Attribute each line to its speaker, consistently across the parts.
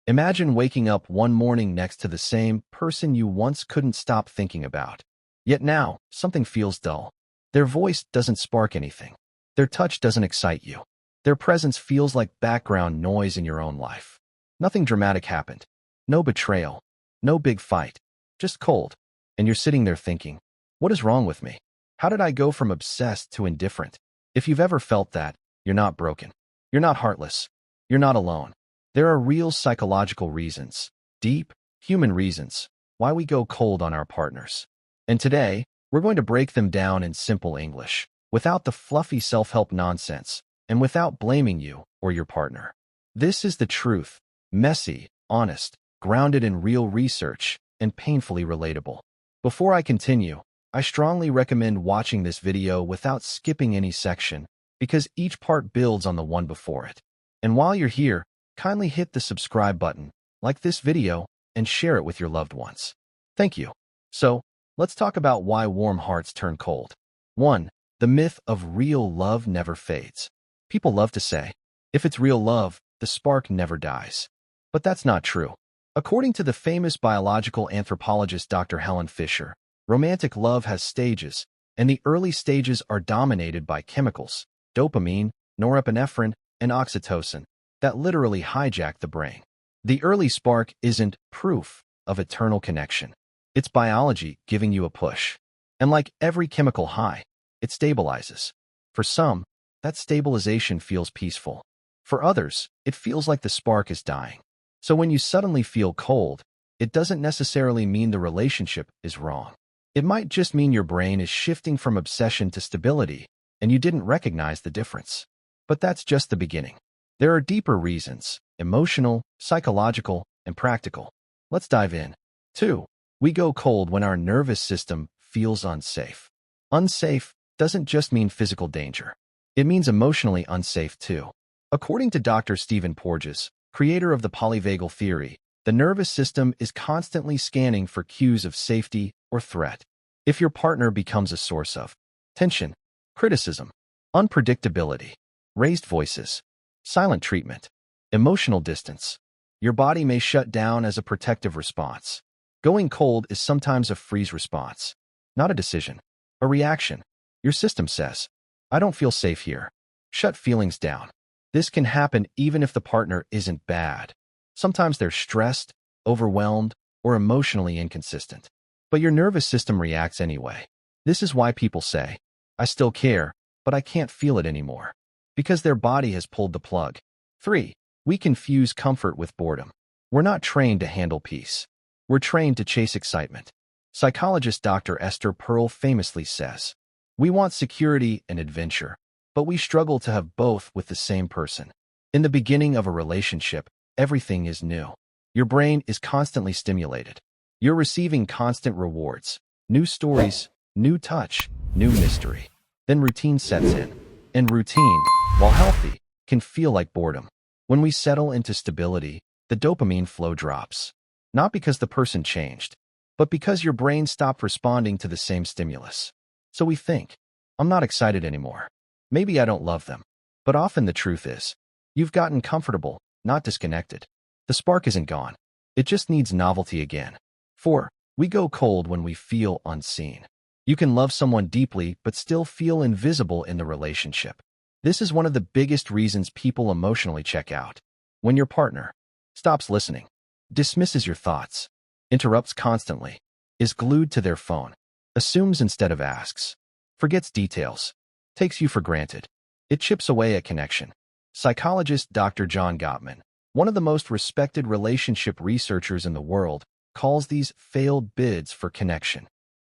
Speaker 1: Imagine waking up one morning next to the same person you once couldn't stop thinking about. Yet now, something feels dull. Their voice doesn't spark anything. Their touch doesn't excite you. Their presence feels like background noise in your own life. Nothing dramatic happened. No betrayal. No big fight. Just cold. And you're sitting there thinking, what is wrong with me? How did I go from obsessed to indifferent? If you've ever felt that, you're not broken. You're not heartless. You're not alone. There are real psychological reasons, deep, human reasons, why we go cold on our partners. And today, we're going to break them down in simple English, without the fluffy self-help nonsense, and without blaming you or your partner. This is the truth, messy, honest, grounded in real research, and painfully relatable. Before I continue, I strongly recommend watching this video without skipping any section, because each part builds on the one before it. And while you're here, kindly hit the subscribe button, like this video, and share it with your loved ones. Thank you. So, let's talk about why warm hearts turn cold. 1. The myth of real love never fades. People love to say, if it's real love, the spark never dies. But that's not true. According to the famous biological anthropologist Dr. Helen Fisher, romantic love has stages, and the early stages are dominated by chemicals, dopamine, norepinephrine, and oxytocin, that literally hijack the brain. The early spark isn't proof of eternal connection. It's biology giving you a push. And like every chemical high, it stabilizes. For some, that stabilization feels peaceful. For others, it feels like the spark is dying. So when you suddenly feel cold, it doesn't necessarily mean the relationship is wrong. It might just mean your brain is shifting from obsession to stability, and you didn't recognize the difference. But that's just the beginning. There are deeper reasons, emotional, psychological, and practical. Let's dive in. 2. We go cold when our nervous system feels unsafe. Unsafe doesn't just mean physical danger. It means emotionally unsafe too. According to Dr. Stephen Porges, creator of the polyvagal theory, the nervous system is constantly scanning for cues of safety or threat. If your partner becomes a source of tension, criticism, unpredictability, raised voices, silent treatment, emotional distance, your body may shut down as a protective response. Going cold is sometimes a freeze response, not a decision, a reaction. Your system says, I don't feel safe here. Shut feelings down. This can happen even if the partner isn't bad. Sometimes they're stressed, overwhelmed, or emotionally inconsistent. But your nervous system reacts anyway. This is why people say, I still care, but I can't feel it anymore. Because their body has pulled the plug. 3. We confuse comfort with boredom. We're not trained to handle peace. We're trained to chase excitement. Psychologist Dr. Esther Perel famously says, we want security and adventure, but we struggle to have both with the same person. In the beginning of a relationship, everything is new. Your brain is constantly stimulated. You're receiving constant rewards, new stories, new touch, new mystery. Then routine sets in. And routine, while healthy, can feel like boredom. When we settle into stability, the dopamine flow drops. Not because the person changed, but because your brain stopped responding to the same stimulus. So we think, I'm not excited anymore. Maybe I don't love them. But often the truth is, you've gotten comfortable, not disconnected. The spark isn't gone. It just needs novelty again. 4. We go cold when we feel unseen. You can love someone deeply but still feel invisible in the relationship. This is one of the biggest reasons people emotionally check out. When your partner stops listening, dismisses your thoughts, interrupts constantly, is glued to their phone, assumes instead of asks, forgets details, takes you for granted, it chips away at connection. Psychologist Dr. John Gottman, one of the most respected relationship researchers in the world, calls these failed bids for connection.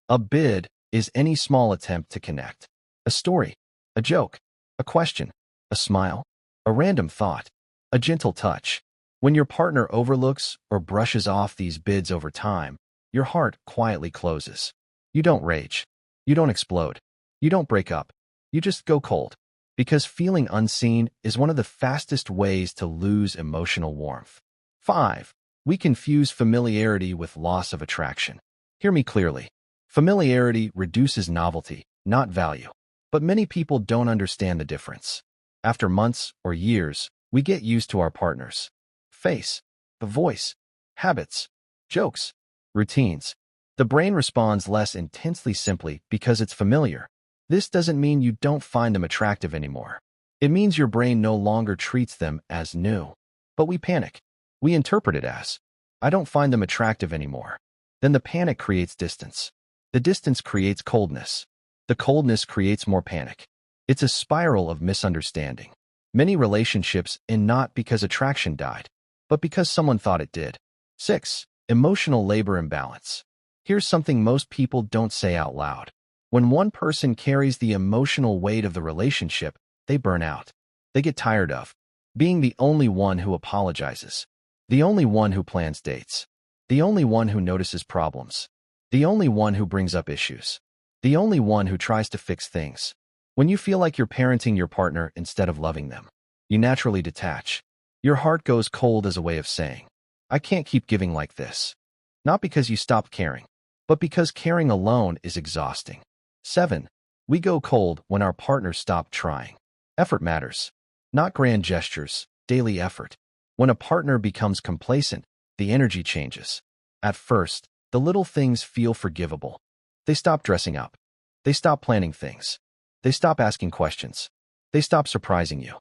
Speaker 1: A bid is any small attempt to connect. A story, a joke, a question, a smile, a random thought, a gentle touch. When your partner overlooks or brushes off these bids over time, your heart quietly closes. You don't rage. You don't explode. You don't break up. You just go cold. Because feeling unseen is one of the fastest ways to lose emotional warmth. 5. We confuse familiarity with loss of attraction. Hear me clearly. Familiarity reduces novelty, not value. But many people don't understand the difference. After months or years, we get used to our partner's face, the voice, habits, jokes, routines. The brain responds less intensely simply because it's familiar. This doesn't mean you don't find them attractive anymore. It means your brain no longer treats them as new. But we panic. We interpret it as, I don't find them attractive anymore. Then the panic creates distance. The distance creates coldness. The coldness creates more panic. It's a spiral of misunderstanding. Many relationships end not because attraction died, but because someone thought it did. 6. Emotional labor imbalance. Here's something most people don't say out loud. When one person carries the emotional weight of the relationship, they burn out. They get tired of being the only one who apologizes, the only one who plans dates, the only one who notices problems, the only one who brings up issues, the only one who tries to fix things. When you feel like you're parenting your partner instead of loving them, you naturally detach. Your heart goes cold as a way of saying, I can't keep giving like this. Not because you stopped caring, but because caring alone is exhausting. 7. We go cold when our partners stop trying. Effort matters. Not grand gestures, daily effort. When a partner becomes complacent, the energy changes. At first, the little things feel forgivable. They stop dressing up. They stop planning things. They stop asking questions. They stop surprising you.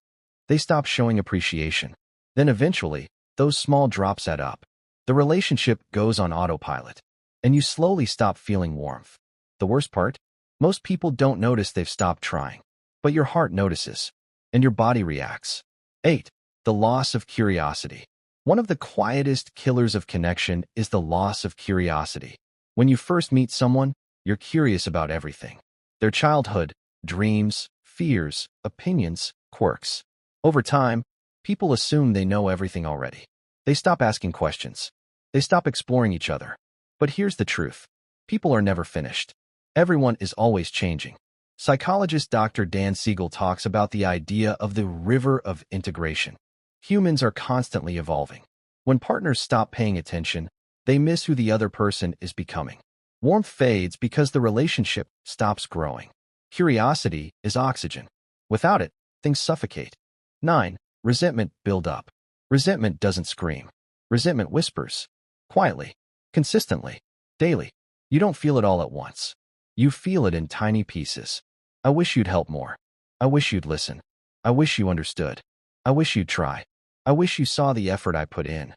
Speaker 1: They stop showing appreciation. Then eventually, those small drops add up. The relationship goes on autopilot, and you slowly stop feeling warmth. The worst part? Most people don't notice they've stopped trying, but your heart notices, and your body reacts. 8. The loss of curiosity. One of the quietest killers of connection is the loss of curiosity. When you first meet someone, you're curious about everything. Their childhood, dreams, fears, opinions, quirks. Over time, people assume they know everything already. They stop asking questions. They stop exploring each other. But here's the truth. People are never finished. Everyone is always changing. Psychologist Dr. Dan Siegel talks about the idea of the river of integration. Humans are constantly evolving. When partners stop paying attention, they miss who the other person is becoming. Warmth fades because the relationship stops growing. Curiosity is oxygen. Without it, things suffocate. 9. Resentment build up. Resentment doesn't scream. Resentment whispers. Quietly. Consistently. Daily. You don't feel it all at once. You feel it in tiny pieces. I wish you'd help more. I wish you'd listen. I wish you understood. I wish you'd try. I wish you saw the effort I put in.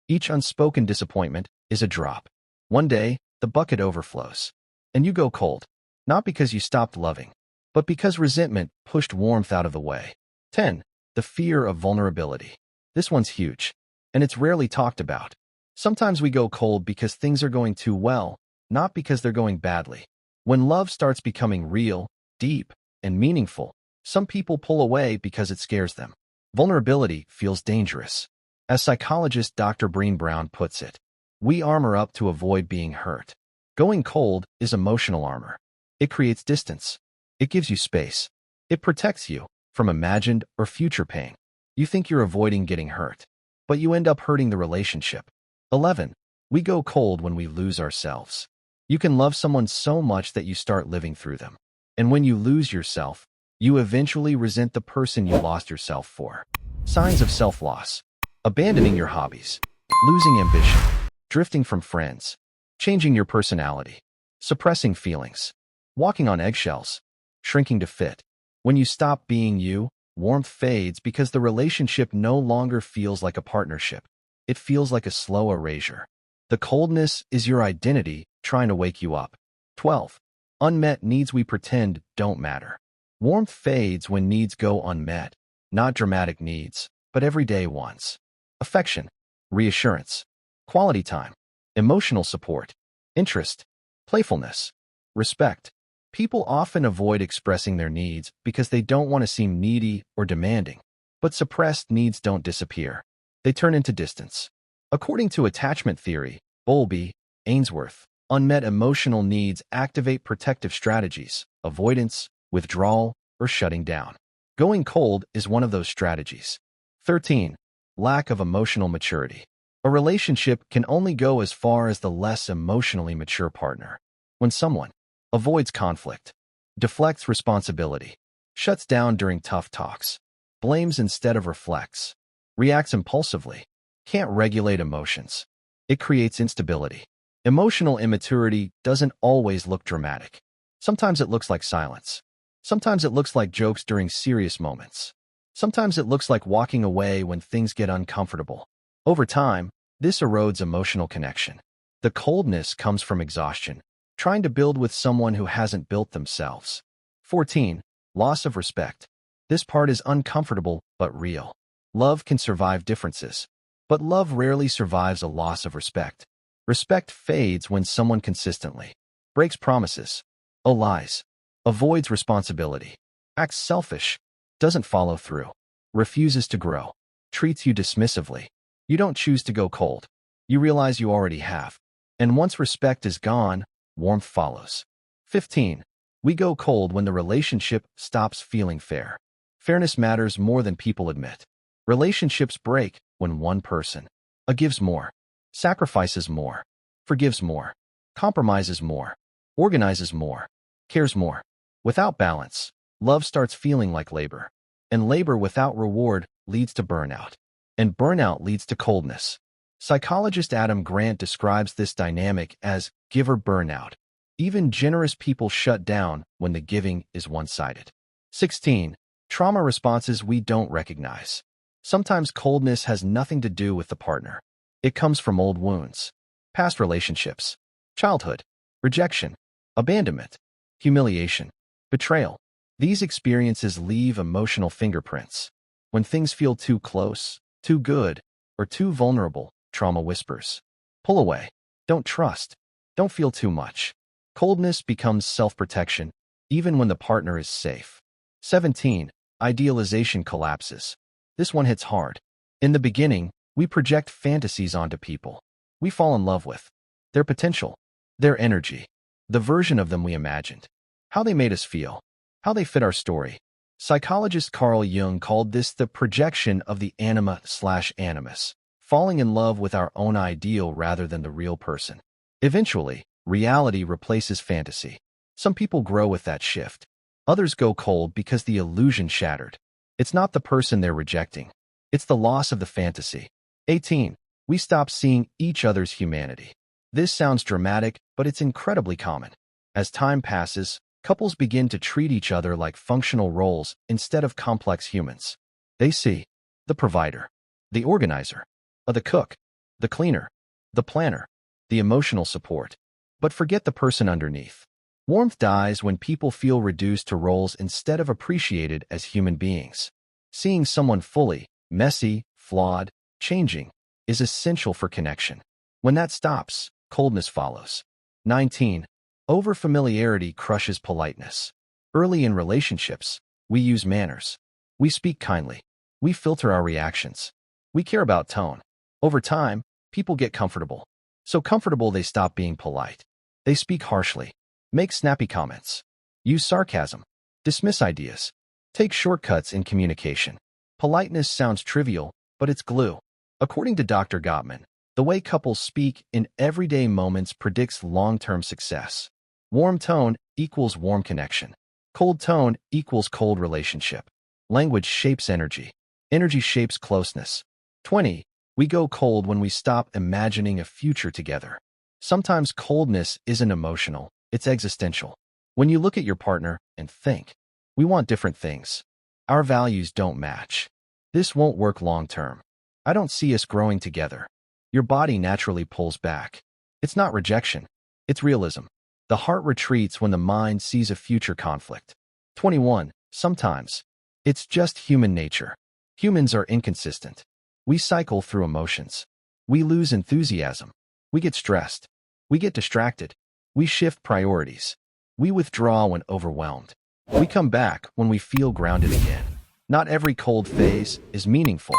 Speaker 1: Each unspoken disappointment is a drop. One day, the bucket overflows, and you go cold. Not because you stopped loving, but because resentment pushed warmth out of the way. 10. The fear of vulnerability. This one's huge, and it's rarely talked about. Sometimes we go cold because things are going too well, not because they're going badly. When love starts becoming real, deep, and meaningful, some people pull away because it scares them. Vulnerability feels dangerous. As psychologist Dr. Brené Brown puts it, we armor up to avoid being hurt. Going cold is emotional armor. It creates distance. It gives you space. It protects you from imagined or future pain. You think you're avoiding getting hurt, but you end up hurting the relationship. 11. We go cold when we lose ourselves. You can love someone so much that you start living through them. And when you lose yourself, you eventually resent the person you lost yourself for. Signs of self-loss. Abandoning your hobbies. Losing ambition. Drifting from friends. Changing your personality. Suppressing feelings. Walking on eggshells. Shrinking to fit. When you stop being you, warmth fades because the relationship no longer feels like a partnership. It feels like a slow erasure. The coldness is your identity trying to wake you up. 12. Unmet needs we pretend don't matter. Warmth fades when needs go unmet. Not dramatic needs, but everyday ones. Affection, reassurance, quality time, emotional support, interest, playfulness, respect. People often avoid expressing their needs because they don't want to seem needy or demanding. But suppressed needs don't disappear. They turn into distance. According to attachment theory, Bowlby, Ainsworth, unmet emotional needs activate protective strategies, avoidance, withdrawal, or shutting down. Going cold is one of those strategies. 13. Lack of emotional maturity. A relationship can only go as far as the less emotionally mature partner. When someone avoids conflict, deflects responsibility, shuts down during tough talks, blames instead of reflects, reacts impulsively, can't regulate emotions. It creates instability. Emotional immaturity doesn't always look dramatic. Sometimes it looks like silence. Sometimes it looks like jokes during serious moments. Sometimes it looks like walking away when things get uncomfortable. Over time, this erodes emotional connection. The coldness comes from exhaustion, trying to build with someone who hasn't built themselves. 14. Loss of respect. This part is uncomfortable but real. Love can survive differences, but love rarely survives a loss of respect. Respect fades when someone consistently breaks promises, lies, avoids responsibility, acts selfish, doesn't follow through, refuses to grow, treats you dismissively. You don't choose to go cold. You realize you already have. And once respect is gone, warmth follows. 15. We go cold when the relationship stops feeling fair. Fairness matters more than people admit. Relationships break when one person gives more, sacrifices more, forgives more, compromises more, organizes more, cares more. Without balance, love starts feeling like labor. And labor without reward leads to burnout. And burnout leads to coldness. Psychologist Adam Grant describes this dynamic as giver burnout. Even generous people shut down when the giving is one-sided. 16. Trauma responses we don't recognize. Sometimes coldness has nothing to do with the partner. It comes from old wounds, past relationships, childhood, rejection, abandonment, humiliation, betrayal. These experiences leave emotional fingerprints. When things feel too close, too good, or too vulnerable, trauma whispers. Pull away. Don't trust. Don't feel too much. Coldness becomes self-protection, even when the partner is safe. 17. Idealization collapses. This one hits hard. In the beginning, we project fantasies onto people. We fall in love with their potential, their energy, the version of them we imagined, how they made us feel, how they fit our story. Psychologist Carl Jung called this the projection of the anima/animus, falling in love with our own ideal rather than the real person. Eventually, reality replaces fantasy. Some people grow with that shift. Others go cold because the illusion shattered. It's not the person they're rejecting. It's the loss of the fantasy. 18. We stop seeing each other's humanity. This sounds dramatic, but it's incredibly common. As time passes, couples begin to treat each other like functional roles instead of complex humans. They see the provider, the organizer, the cook, the cleaner, the planner, the emotional support, but forget the person underneath. Warmth dies when people feel reduced to roles instead of appreciated as human beings. Seeing someone fully, messy, flawed, changing, is essential for connection. When that stops, coldness follows. 19. Overfamiliarity crushes politeness. Early in relationships, we use manners. We speak kindly. We filter our reactions. We care about tone. Over time, people get comfortable. So comfortable they stop being polite. They speak harshly, make snappy comments, use sarcasm, dismiss ideas, take shortcuts in communication. Politeness sounds trivial, but it's glue. According to Dr. Gottman, the way couples speak in everyday moments predicts long-term success. Warm tone equals warm connection. Cold tone equals cold relationship. Language shapes energy. Energy shapes closeness. 20. We go cold when we stop imagining a future together. Sometimes coldness isn't emotional, it's existential. When you look at your partner and think, we want different things. Our values don't match. This won't work long-term. I don't see us growing together. Your body naturally pulls back. It's not rejection. It's realism. The heart retreats when the mind sees a future conflict. 21. Sometimes. It's just human nature. Humans are inconsistent. We cycle through emotions. We lose enthusiasm. We get stressed. We get distracted. We shift priorities. We withdraw when overwhelmed. We come back when we feel grounded again. Not every cold phase is meaningful.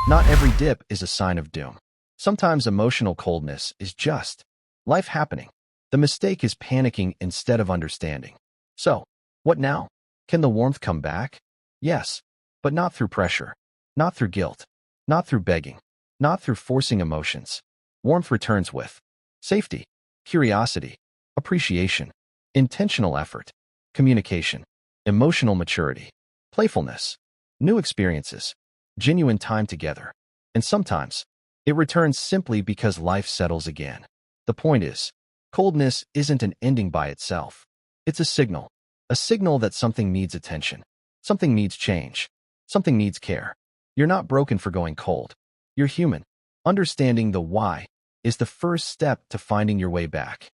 Speaker 1: Not every dip is a sign of doom. Sometimes emotional coldness is just life happening. The mistake is panicking instead of understanding. So, what now? Can the warmth come back? Yes, but not through pressure, not through guilt, not through begging, not through forcing emotions. Warmth returns with safety, curiosity, appreciation, intentional effort, communication, emotional maturity, playfulness, new experiences, genuine time together. And sometimes, It returns simply because life settles again. The point is, coldness isn't an ending by itself. It's a signal that something needs attention, something needs change, something needs care. You're not broken for going cold. You're human. Understanding the why is the first step to finding your way back.